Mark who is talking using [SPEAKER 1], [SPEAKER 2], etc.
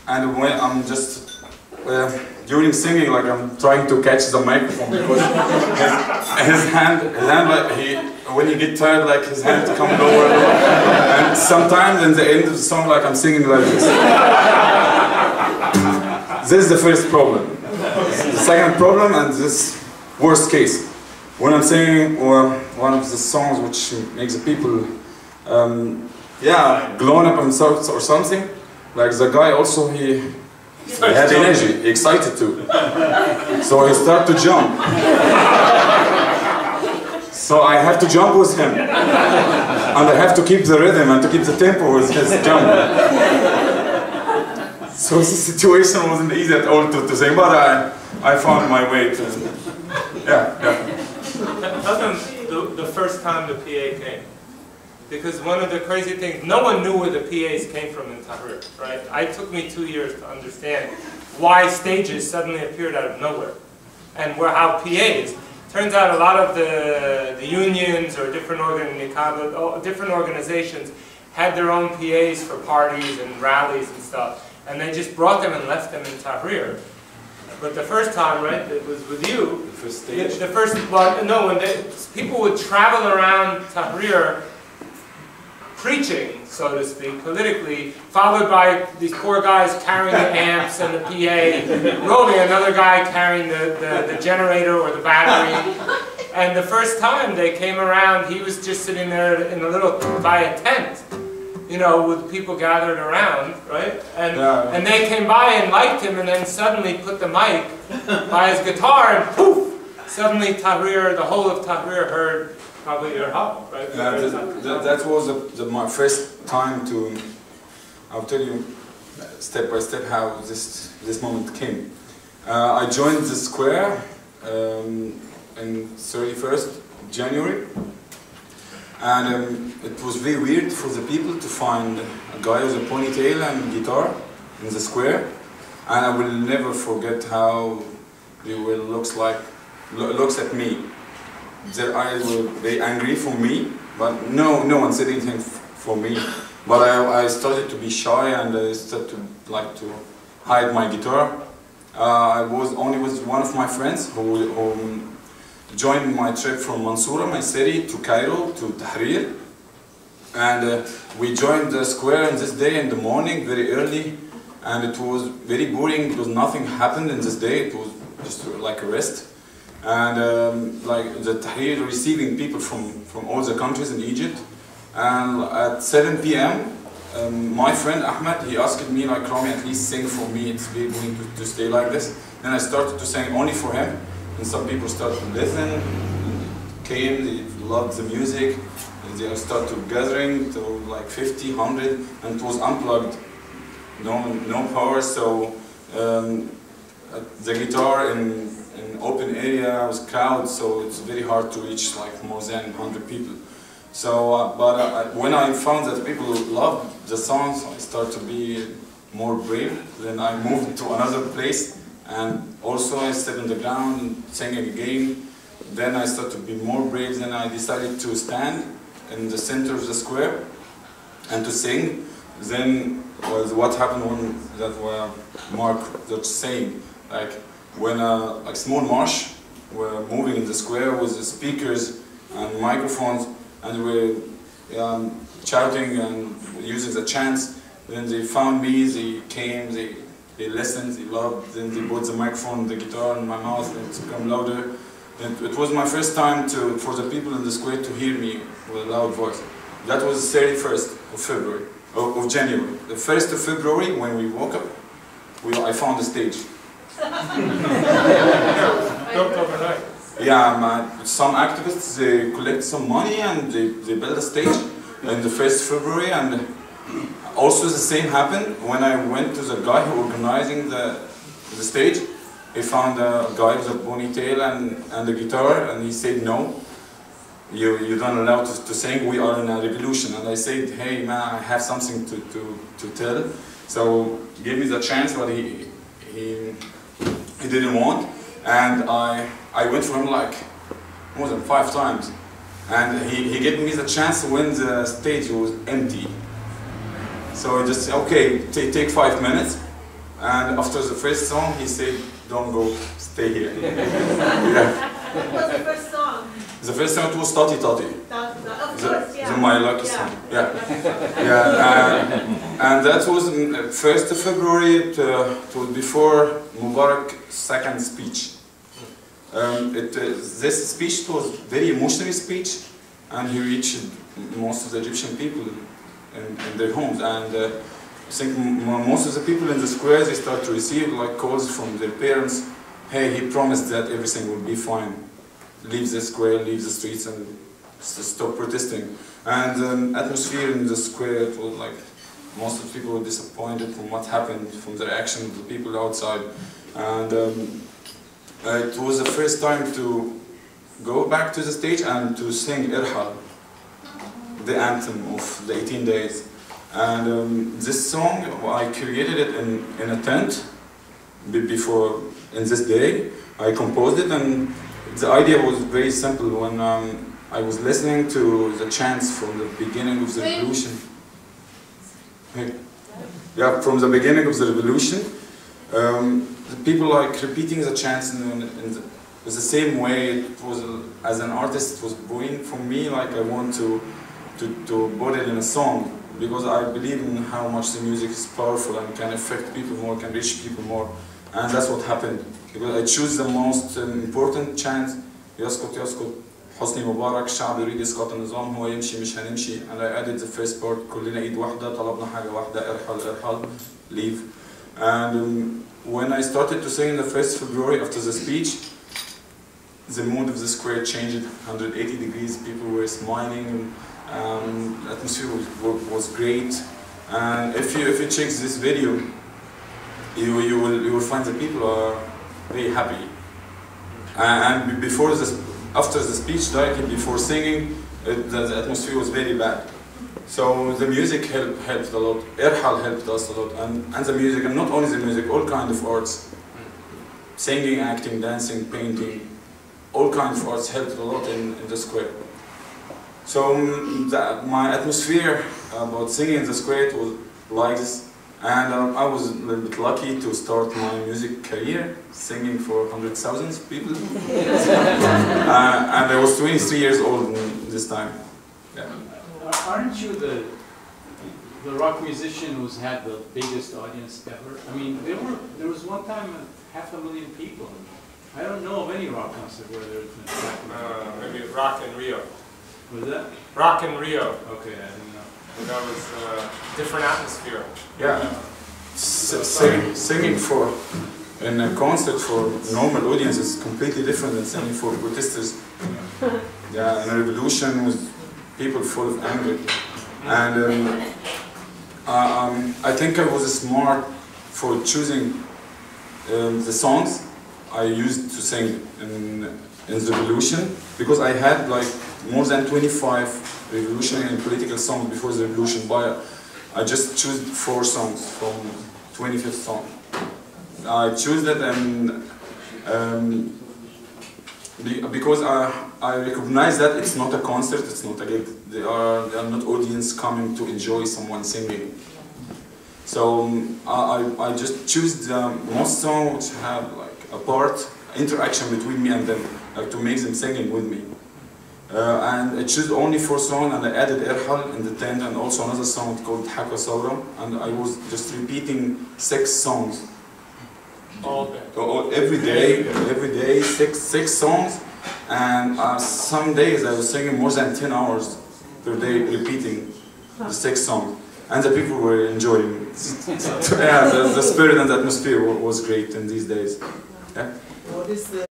[SPEAKER 1] And when I'm just during singing, like I'm trying to catch the microphone because his hand like when he get tired, like his hand come lower, and sometimes in the end of the song, like I'm singing like this. This is the first problem. The second problem, and this worst case, when I'm singing or one of the songs which makes the people, glowing up themselves or something. Like the guy also, he had energy, he excited too. So he started to jump. So I have to jump with him. And I have to keep the rhythm and to keep the tempo with his jump. So the situation wasn't easy at all to sing, but I found my way to,
[SPEAKER 2] Tell them the first time the PA came. Because one of the crazy things, no one knew where the PAs came from in Tahrir, right? It took me 2 years to understand why stages suddenly appeared out of nowhere. And how PAs, turns out a lot of the unions or different organizations had their own PAs for parties and rallies and stuff. And they just brought them and left them in Tahrir. But the first time, right, it was with you.
[SPEAKER 1] The first stage.
[SPEAKER 2] When people would travel around Tahrir preaching, so to speak, politically, followed by these poor guys carrying the amps and the PA, rolling another guy carrying the generator or the battery. And the first time they came around, he was just sitting there in by a tent, you know, with people gathered around, right? And they came by and liked him, and then suddenly put the mic by his guitar, and poof! Suddenly Tahrir, the whole of Tahrir heard probably your help, right?
[SPEAKER 1] That was my first time to, I'll tell you step by step how this moment came. I joined the square in 31st January, and it was very weird for the people to find a guy with a ponytail and guitar in the square, and I will never forget how they looks at me. Their eyes were very angry for me, but no one said anything for me. But I started to be shy, and I started to hide my guitar. I was only with one of my friends who joined my trip from Mansoura, my city, to Cairo, to Tahrir. And we joined the square on this day in the morning, very early, and it was very boring because nothing happened in this day. It was just like a rest. And like the Tahrir receiving people from all the countries in Egypt. And at 7 p.m. My friend Ahmed, he asked me like, Ramy, at least sing for me, it's very boring to stay like this. Then I started to sing only for him, and some people started to listen, came, they loved the music, and they started gathering to like 50, 100, and it was unplugged, no power, so the guitar in open area was crowded, so it's very hard to reach like more than 100 people. So, when I found that people loved the songs, I started to be more brave. Then I moved to another place, and also I stepped on the ground and singing again. Then I started to be more brave. Then I decided to stand in the center of the square and to sing. Then was what happened when that Mark was saying, like when like small march were moving in the square with the speakers and microphones, and we're shouting and using the chants. Then they found me, they came, they listened, they loved, then they put the microphone, the guitar in my mouth, and it became louder. And it was my first time for the people in the square to hear me with a loud voice. That was 31st of February, of January. The 1st of February, when we woke up, I found the stage.
[SPEAKER 2] Built overnight.
[SPEAKER 1] Yeah, some activists, they collect some money and they build a stage in the 1st February, and also the same happened when I went to the guy who organizing the stage. He found a guy with a ponytail and a guitar, and he said, no, you're not allowed to sing, we are in a revolution. And I said, hey man, I have something to tell. So he gave me the chance, but he didn't want. And I went for him like more than 5 times, and he gave me the chance when the stage was empty. So I just said, okay, take 5 minutes. And after the first song, he said, don't go, stay here. Yeah.
[SPEAKER 3] What was the first song?
[SPEAKER 1] The first song was Tati Tati.
[SPEAKER 3] Of course, yeah.
[SPEAKER 1] My lucky song. Yeah. Yeah. And that was 1st of February, it was before Mubarak's second speech. This speech was very emotional speech, and he reached most of the Egyptian people in their homes. And I think most of the people in the squares, they start to receive like calls from their parents. Hey, he promised that everything will be fine. Leave the square, leave the streets, and stop protesting. And the atmosphere in the square, it was like most of the people were disappointed from what happened, from the reaction of the people outside. And it was the first time to go back to the stage and to sing Irhal, the anthem of the 18 days. And this song, I created it in a tent before, in this day. I composed it, and the idea was very simple. When I was listening to the chants from the beginning of the revolution, yeah, from the beginning of the revolution, the people like repeating the chants in the same way. It was, as an artist, it was boring for me. Like I want to put it in a song, because I believe in how much the music is powerful and can affect people more, can reach people more. And that's what happened. Because I choose the most important chant, يسقط يسقط حسني مبارك الشعب يريد يسقط النظام هو يمشي مش هنمشي. And I added the first part, كلنا ايد واحدة طلبنا حاجة واحدة ارحل ارحل leave. And when I started to sing in the 1st February after the speech, the mood of the square changed 180 degrees. People were smiling. The atmosphere was great. And if you check this video, you will find the people are very happy. And after the speech, directly before singing, the atmosphere was very bad. So the music helped a lot. Irhal helped us a lot, and the music, and not only the music, all kinds of arts, singing, acting, dancing, painting, all kinds of arts helped a lot in the square. So my atmosphere about singing in the square, it was like this. And I was a little bit lucky to start my music career, singing for hundreds of thousands of people. And I was 23 years old this time. Yeah.
[SPEAKER 4] Aren't you the rock musician who's had the biggest audience ever? I mean, there was one time 500,000 people. I don't know of any rock concert where there's been
[SPEAKER 2] Maybe Rock in Rio.
[SPEAKER 4] Was that?
[SPEAKER 2] Rock in Rio.
[SPEAKER 4] Okay, I didn't know.
[SPEAKER 2] But that was a different atmosphere.
[SPEAKER 1] Yeah. Singing in a concert for normal audience is completely different than singing for protesters. Yeah, and a revolution with people full of anger. And I think I was smart for choosing the songs I used to sing in the revolution, because I had like more than 25 revolutionary and political songs before the revolution, but I just chose 4 songs from 25th song. I chose that because I recognize that it's not a concert, it's not a gig. They are not audience coming to enjoy someone singing. So I just choose the most songs which have like a part, interaction between me and them, like to make them singing with me. And I chose only 4 songs, and I added Irhal in the tent, and also another song called Haka Saura, and I was just repeating 6 songs.
[SPEAKER 2] All day.
[SPEAKER 1] Every day, six songs, and some days I was singing more than 10 hours per day, repeating the 6 songs, and the people were enjoying. Yeah, the spirit and the atmosphere was great in these days. Yeah.
[SPEAKER 3] What is the